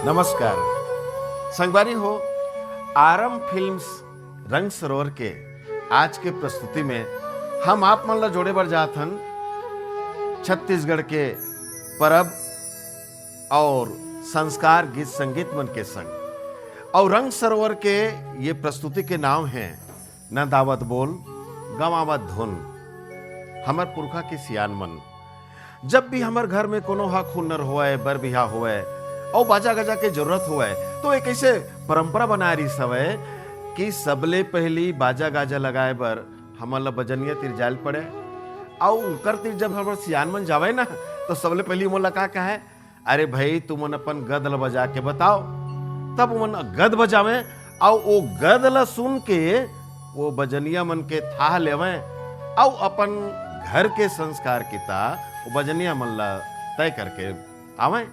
नमस्कार संगवारी हो। आरम फिल्म्स रंग सरोवर के आज के प्रस्तुति में हम आप मन ला जोड़े बर जात हन छत्तीसगढ़ के परब और संस्कार गीत संगीत मन के संग। और रंग सरोवर के ये प्रस्तुति के नाम है न दावत बोल गवावत धुन। हमर पुरखा के सियान मन जब भी हमर घर में कोनो हा खुन्नर होए बर बिहा होए और बाजा गजा के जरूरत होए तो एक ऐसे परंपरा बना रही सवै कि सबले पहली बाजा गाजा लगाए बर हमन ला बजनिया तिर जाल पड़े। और उनकर तिर जब हमर सियान मन जावे ना तो सबले पहली मोला का कहे, अरे भाई तुमन अपन गद ला बजा के बताओ। तब मन गद बजावे और वो गद ला सुन के वो बजनिया मन के था लेवे और अपन घर के संस्कार किता वो बजनिया मन ला तय करके आवे।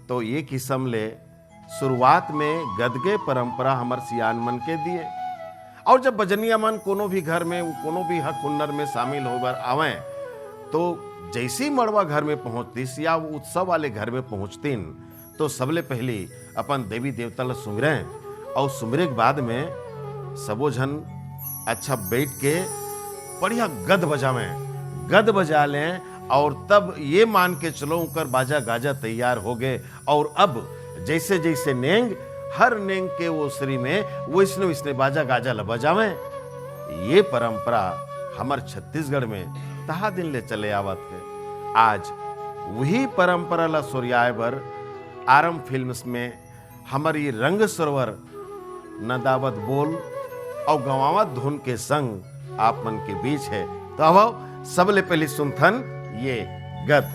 तो ये किस्म ले शुरुआत में गदगे परंपरा हमर सियान मन के दिए। और जब बजनिया मन कोनो भी घर में कोनो भी हक हुन्नर में शामिल होकर आवे तो जैसी मड़वा घर में पहुंचतीस या वो उत्सव वाले घर में पहुंचतीन तो सबले पहली अपन देवी देवता ला सुमरे और सुमरे के बाद में सबो जन अच्छा बैठ के बढ़िया गद बजावे, गद बजा लें और तब ये मान के चलो उनकर बाजा गाजा तैयार हो गए। और अब जैसे जैसे नेंग हर नेंग के वो श्री में वो इसने बाजा गाजा ला बजावे। ये परंपरा हमार छत्तीसगढ़ में तहा दिन ले चले आवत है। आज वही परंपरा ला सुरियाए बर आरम फिल्म्स में हमारी रंग सरोवर न दावत बोल और गवावत धुन के संग आप मन के बीच है। तो अब सबले पहले सुनथन ये गद।